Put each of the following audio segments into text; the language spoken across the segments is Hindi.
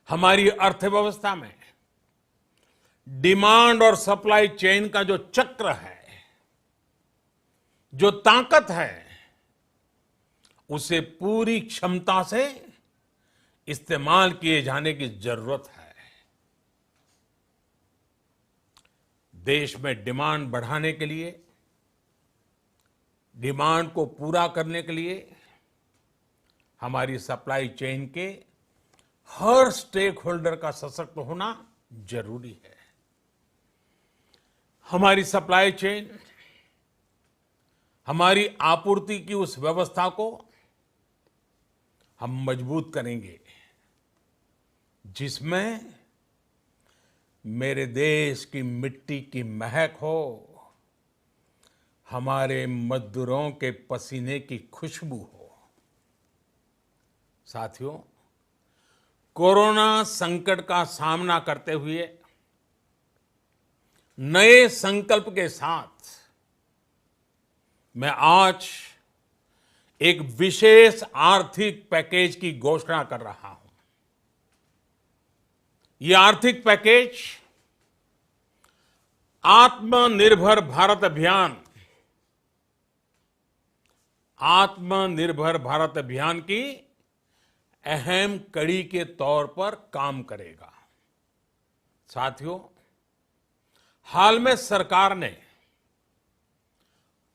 हमारी अर्थव्यवस्था में डिमांड और सप्लाई चेन का जो चक्र है, जो ताकत है, उसे पूरी क्षमता से इस्तेमाल किए जाने की जरूरत है। देश में डिमांड बढ़ाने के लिए, डिमांड को पूरा करने के लिए हमारी सप्लाई चेन के हर स्टेक होल्डर का सशक्त होना जरूरी है। हमारी सप्लाई चेन, हमारी आपूर्ति की उस व्यवस्था को हम मजबूत करेंगे जिसमें मेरे देश की मिट्टी की महक हो, हमारे मजदूरों के पसीने की खुशबू हो। साथियों, कोरोना संकट का सामना करते हुए नए संकल्प के साथ मैं आज एक विशेष आर्थिक पैकेज की घोषणा कर रहा हूं। यह आर्थिक पैकेज आत्मनिर्भर भारत अभियान, आत्मनिर्भर भारत अभियान की अहम कड़ी के तौर पर काम करेगा। साथियों, हाल में सरकार ने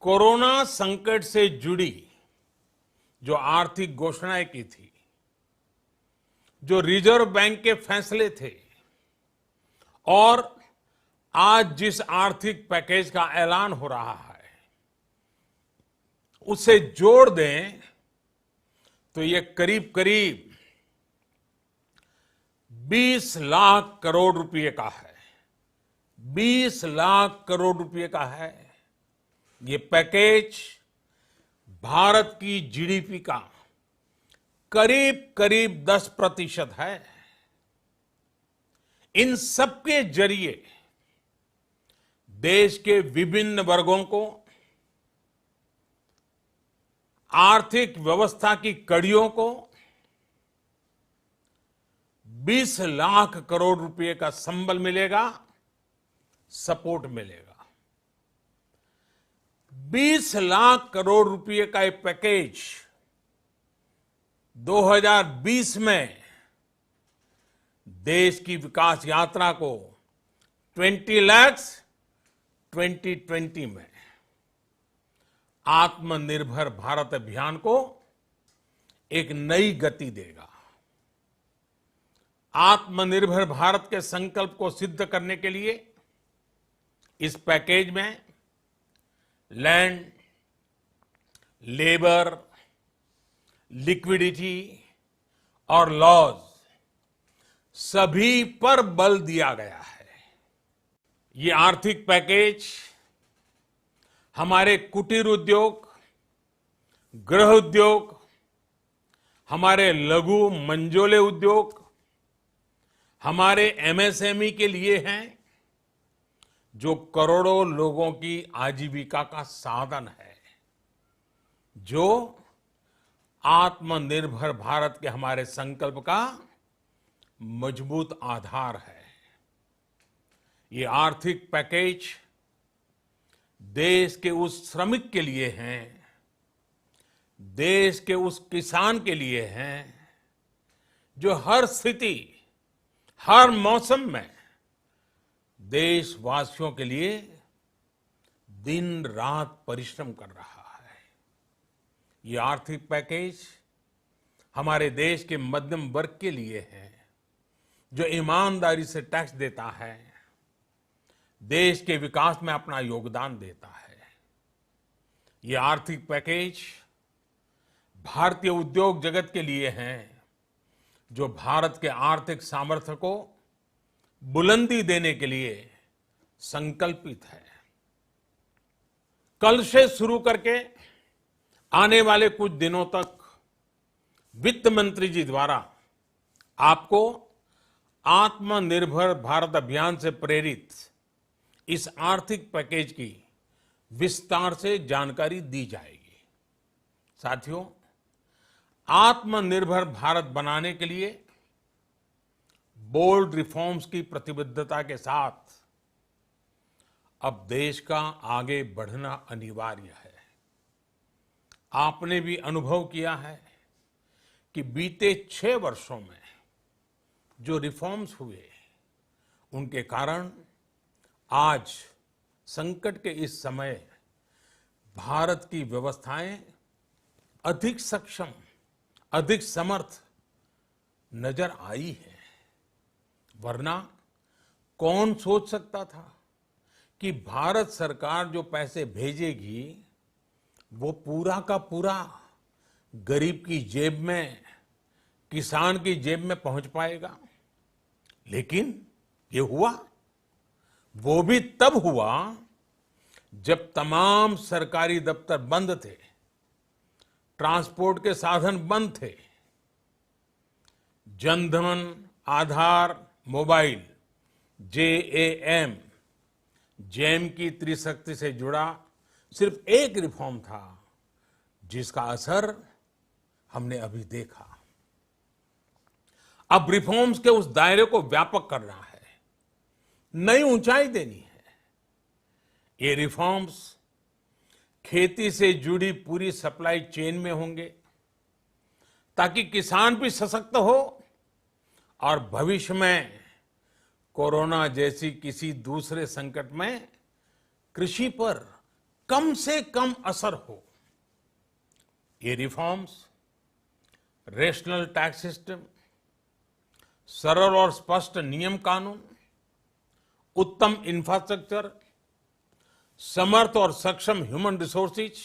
कोरोना संकट से जुड़ी जो आर्थिक घोषणाएं की थी, जो रिजर्व बैंक के फैसले थे और आज जिस आर्थिक पैकेज का ऐलान हो रहा है, उसे जोड़ दें तो ये करीब करीब 20 लाख करोड़ रुपए का है। 20 लाख करोड़ रुपए का है। ये पैकेज भारत की जीडीपी का करीब करीब 10% है। इन सबके जरिए देश के विभिन्न वर्गों को आर्थिक व्यवस्था की कड़ियों को 20 लाख करोड़ रुपए का संबल मिलेगा, सपोर्ट मिलेगा। 20 लाख करोड़ रुपए का एक पैकेज 2020 में देश की विकास यात्रा को 20 लाख 2020 में आत्मनिर्भर भारत अभियान को एक नई गति देगा। आत्मनिर्भर भारत के संकल्प को सिद्ध करने के लिए इस पैकेज में लैंड, लेबर, लिक्विडिटी और लॉज सभी पर बल दिया गया है। ये आर्थिक पैकेज हमारे कुटीर उद्योग, गृह उद्योग, हमारे लघु मंझोले उद्योग, हमारे एमएसएमई के लिए हैं, जो करोड़ों लोगों की आजीविका का साधन है, जो आत्मनिर्भर भारत के हमारे संकल्प का मजबूत आधार है। ये आर्थिक पैकेज देश के उस श्रमिक के लिए हैं, देश के उस किसान के लिए हैं, जो हर स्थिति, हर मौसम में देशवासियों के लिए दिन रात परिश्रम कर रहा है। ये आर्थिक पैकेज हमारे देश के मध्यम वर्ग के लिए है, जो ईमानदारी से टैक्स देता है, देश के विकास में अपना योगदान देता है। ये आर्थिक पैकेज भारतीय उद्योग जगत के लिए हैं, जो भारत के आर्थिक सामर्थ्य को बुलंदी देने के लिए संकल्पित है। कल से शुरू करके आने वाले कुछ दिनों तक वित्त मंत्री जी द्वारा आपको आत्मनिर्भर भारत अभियान से प्रेरित इस आर्थिक पैकेज की विस्तार से जानकारी दी जाएगी। साथियों, आत्मनिर्भर भारत बनाने के लिए बोल्ड रिफॉर्म्स की प्रतिबद्धता के साथ अब देश का आगे बढ़ना अनिवार्य है। आपने भी अनुभव किया है कि बीते 6 वर्षों में जो रिफॉर्म्स हुए, उनके कारण आज संकट के इस समय भारत की व्यवस्थाएं अधिक सक्षम, अधिक समर्थ नजर आई है। वरना कौन सोच सकता था कि भारत सरकार जो पैसे भेजेगी वो पूरा का पूरा गरीब की जेब में, किसान की जेब में पहुंच पाएगा। लेकिन ये हुआ, वो भी तब हुआ जब तमाम सरकारी दफ्तर बंद थे, ट्रांसपोर्ट के साधन बंद थे। जनधन, आधार, मोबाइल, जेएएम, जैम की त्रिशक्ति से जुड़ा सिर्फ एक रिफॉर्म था जिसका असर हमने अभी देखा। अब रिफॉर्म्स के उस दायरे को व्यापक करना है, नई ऊंचाई देनी है। ये रिफॉर्म्स खेती से जुड़ी पूरी सप्लाई चेन में होंगे ताकि किसान भी सशक्त हो और भविष्य में कोरोना जैसी किसी दूसरे संकट में कृषि पर कम से कम असर हो। ये रिफॉर्म्स रेशनल टैक्स सिस्टम, सरल और स्पष्ट नियम कानून, उत्तम इंफ्रास्ट्रक्चर, समर्थ और सक्षम ह्यूमन रिसोर्सेज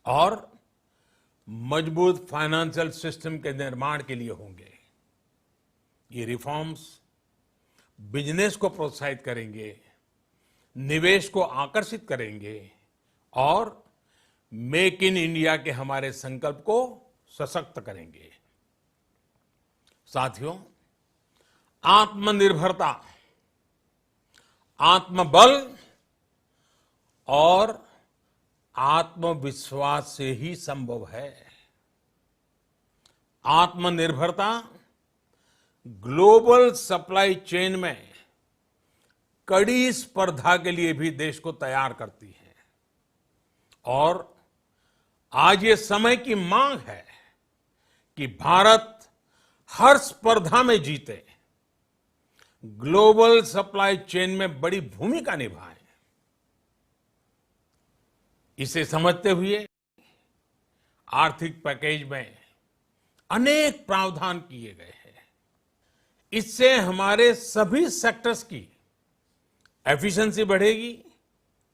और मजबूत फाइनेंशियल सिस्टम के निर्माण के लिए होंगे। ये रिफॉर्म्स बिजनेस को प्रोत्साहित करेंगे, निवेश को आकर्षित करेंगे और मेक इन इंडिया के हमारे संकल्प को सशक्त करेंगे। साथियों, आत्मनिर्भरता, आत्मबल और आत्मविश्वास से ही संभव है। आत्मनिर्भरता ग्लोबल सप्लाई चेन में कड़ी स्पर्धा के लिए भी देश को तैयार करती है और आज ये समय की मांग है कि भारत हर स्पर्धा में जीते, ग्लोबल सप्लाई चेन में बड़ी भूमिका निभाए। इसे समझते हुए आर्थिक पैकेज में अनेक प्रावधान किए गए हैं। इससे हमारे सभी सेक्टर्स की एफिशिएंसी बढ़ेगी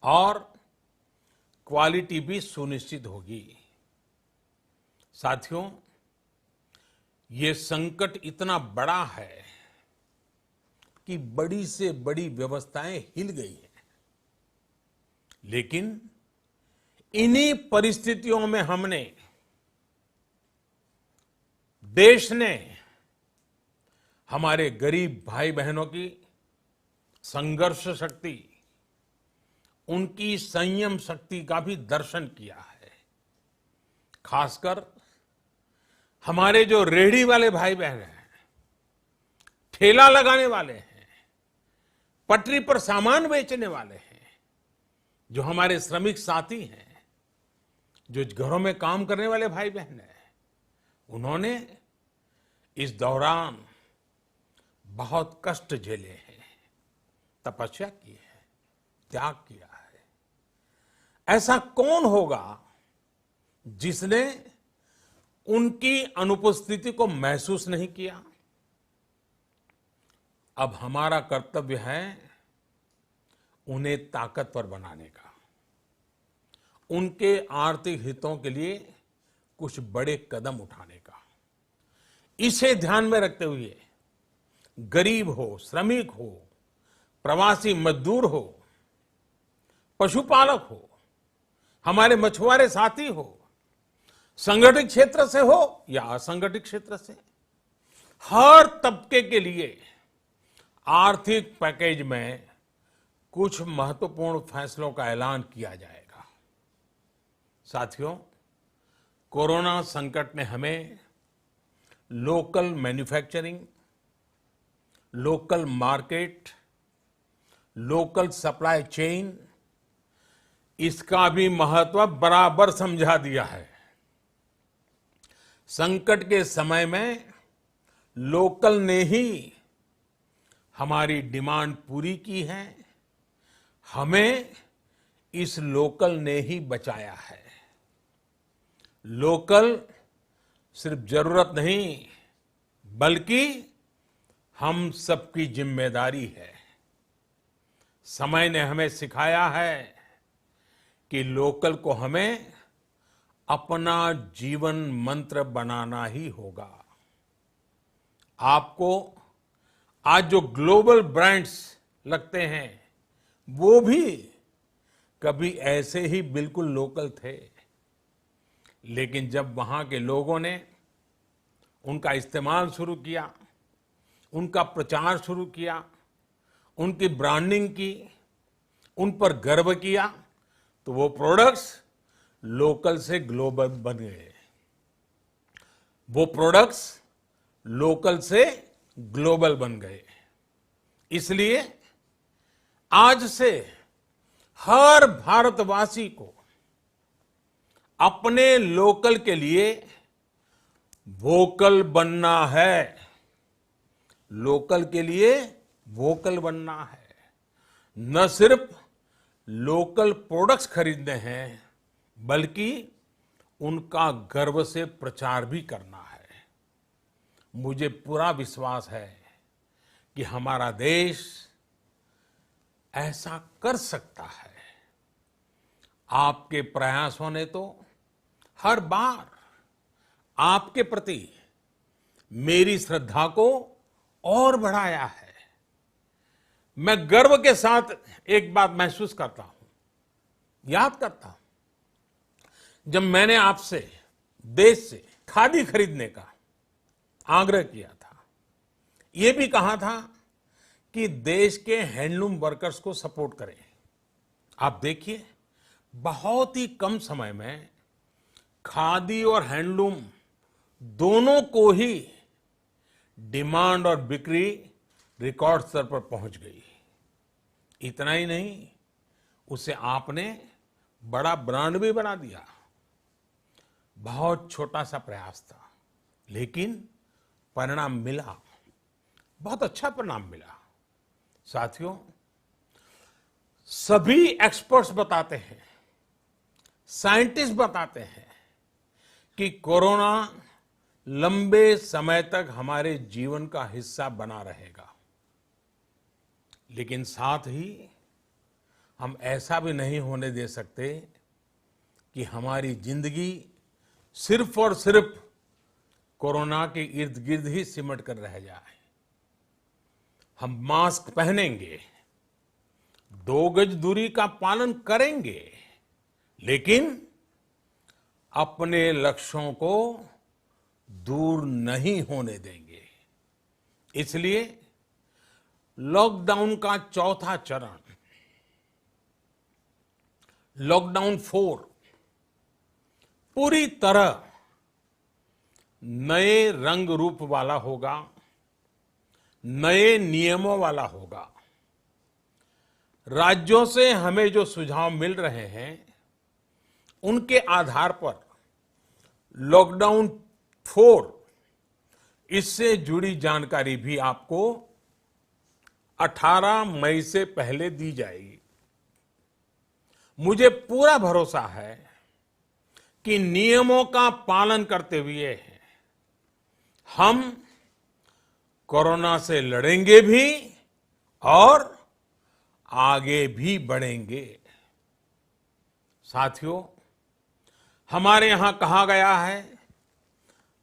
और क्वालिटी भी सुनिश्चित होगी। साथियों, ये संकट इतना बड़ा है कि बड़ी से बड़ी व्यवस्थाएं हिल गई हैं। लेकिन इन्हीं परिस्थितियों में देश ने हमारे गरीब भाई बहनों की संघर्ष शक्ति, उनकी संयम शक्ति का भी दर्शन किया है। खासकर हमारे जो रेहड़ी वाले भाई बहन हैं, ठेला लगाने वाले हैं, पटरी पर सामान बेचने वाले हैं, जो हमारे श्रमिक साथी हैं, जो घरों में काम करने वाले भाई बहन हैं, उन्होंने इस दौरान बहुत कष्ट झेले हैं, तपस्या की है, त्याग किया है। ऐसा कौन होगा जिसने उनकी अनुपस्थिति को महसूस नहीं किया? अब हमारा कर्तव्य है उन्हें ताकतवर बनाने का, उनके आर्थिक हितों के लिए कुछ बड़े कदम उठाने का। इसे ध्यान में रखते हुए गरीब हो, श्रमिक हो, प्रवासी मजदूर हो, पशुपालक हो, हमारे मछुआरे साथी हो, संगठित क्षेत्र से हो या असंगठित क्षेत्र से, हर तबके के लिए आर्थिक पैकेज में कुछ महत्वपूर्ण फैसलों का ऐलान किया जाएगा। साथियों, कोरोना संकट ने हमें local manufacturing, local market, local supply chain, इसका भी महत्व बराबर समझा दिया है। संकट के समय में लोकल ने ही हमारी डिमांड पूरी की है, हमें इस लोकल ने ही बचाया है। लोकल सिर्फ जरूरत नहीं, बल्कि हम सबकी जिम्मेदारी है। समय ने हमें सिखाया है कि लोकल को हमें अपना जीवन मंत्र बनाना ही होगा। आपको आज जो ग्लोबल ब्रांड्स लगते हैं, वो भी कभी ऐसे ही बिल्कुल लोकल थे, लेकिन जब वहां के लोगों ने उनका इस्तेमाल शुरू किया, उनका प्रचार शुरू किया, उनकी ब्रांडिंग की, उन पर गर्व किया, तो वो प्रोडक्ट्स लोकल से ग्लोबल बन गए। वो प्रोडक्ट्स लोकल से ग्लोबल बन गए। इसलिए आज से हर भारतवासी को अपने लोकल के लिए वोकल बनना है। लोकल के लिए वोकल बनना है। न सिर्फ लोकल प्रोडक्ट्स खरीदने हैं, बल्कि उनका गर्व से प्रचार भी करना है। मुझे पूरा विश्वास है कि हमारा देश ऐसा कर सकता है। आपके प्रयासों ने तो हर बार आपके प्रति मेरी श्रद्धा को और बढ़ाया है। मैं गर्व के साथ एक बात महसूस करता हूं, याद करता हूं, जब मैंने आपसे देश से खादी खरीदने का आग्रह किया था, यह भी कहा था कि देश के हैंडलूम वर्कर्स को सपोर्ट करें। आप देखिए, बहुत ही कम समय में खादी और हैंडलूम दोनों को ही डिमांड और बिक्री रिकॉर्ड स्तर पर पहुंच गई। इतना ही नहीं, उसे आपने बड़ा ब्रांड भी बना दिया। बहुत छोटा सा प्रयास था, लेकिन परिणाम मिला, बहुत अच्छा परिणाम मिला। साथियों, सभी एक्सपर्ट्स बताते हैं, साइंटिस्ट बताते हैं कि कोरोना लंबे समय तक हमारे जीवन का हिस्सा बना रहेगा। लेकिन साथ ही हम ऐसा भी नहीं होने दे सकते कि हमारी जिंदगी सिर्फ और सिर्फ कोरोना के इर्द गिर्द ही सिमट कर रह जाए। हम मास्क पहनेंगे, 2 गज दूरी का पालन करेंगे, लेकिन अपने लक्ष्यों को दूर नहीं होने देंगे। इसलिए लॉकडाउन का चौथा चरण, लॉकडाउन 4, पूरी तरह नए रंग रूप वाला होगा, नए नियमों वाला होगा। राज्यों से हमें जो सुझाव मिल रहे हैं, उनके आधार पर लॉकडाउन 4, इससे जुड़ी जानकारी भी आपको 18 मई से पहले दी जाएगी। मुझे पूरा भरोसा है कि नियमों का पालन करते हुए हम कोरोना से लड़ेंगे भी और आगे भी बढ़ेंगे। साथियों, हमारे यहां कहा गया है,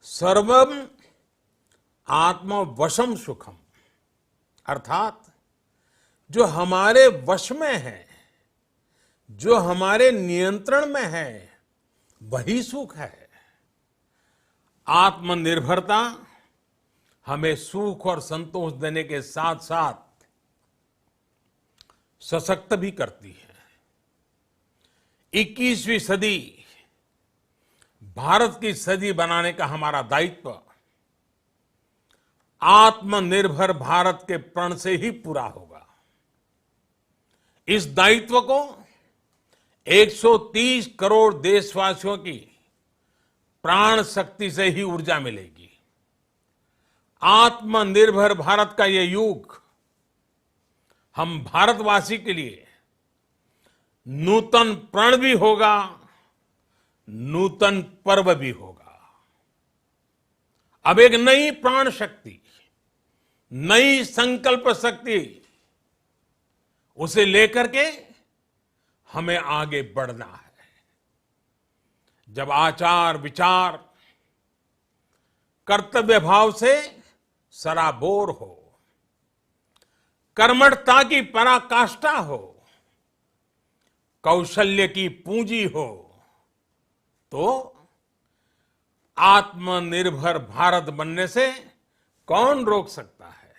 सर्वम आत्मवशम सुखम, अर्थात जो हमारे वश में है, जो हमारे नियंत्रण में है, वही सुख है। आत्मनिर्भरता हमें सुख और संतोष देने के साथ साथ सशक्त भी करती है। 21वीं सदी भारत की सदी बनाने का हमारा दायित्व आत्मनिर्भर भारत के प्रण से ही पूरा होगा। इस दायित्व को 130 करोड़ देशवासियों की प्राण शक्ति से ही ऊर्जा मिलेगी। आत्मनिर्भर भारत का ये युग हम भारतवासी के लिए नूतन प्रण भी होगा, नूतन पर्व भी होगा। अब एक नई प्राण शक्ति, नई संकल्प शक्ति, उसे लेकर के हमें आगे बढ़ना है। जब आचार विचार कर्तव्य भाव से सराबोर हो, कर्मठता की पराकाष्ठा हो, कौशल्य की पूंजी हो, तो आत्मनिर्भर भारत बनने से कौन रोक सकता है।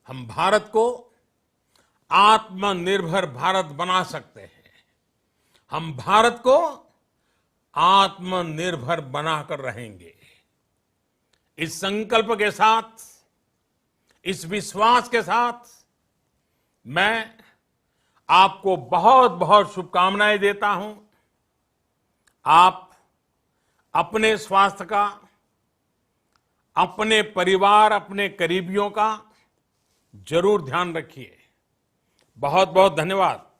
हम भारत को आत्मनिर्भर भारत बना सकते हैं। हम भारत को आत्मनिर्भर बनाकर रहेंगे। इस संकल्प के साथ, इस विश्वास के साथ मैं आपको बहुत बहुत शुभकामनाएं देता हूं। आप अपने स्वास्थ्य का, अपने परिवार, अपने करीबियों का जरूर ध्यान रखिए। बहुत बहुत धन्यवाद।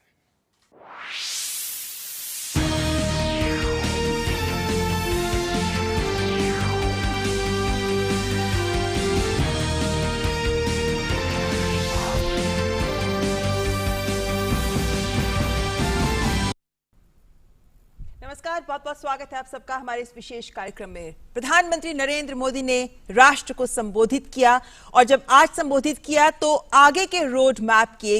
नमस्कार, बहुत बहुत स्वागत है आप सबका हमारे इस विशेष कार्यक्रम में। प्रधानमंत्री नरेंद्र मोदी ने राष्ट्र को संबोधित किया और जब आज संबोधित किया तो आगे के रोड मैप की एक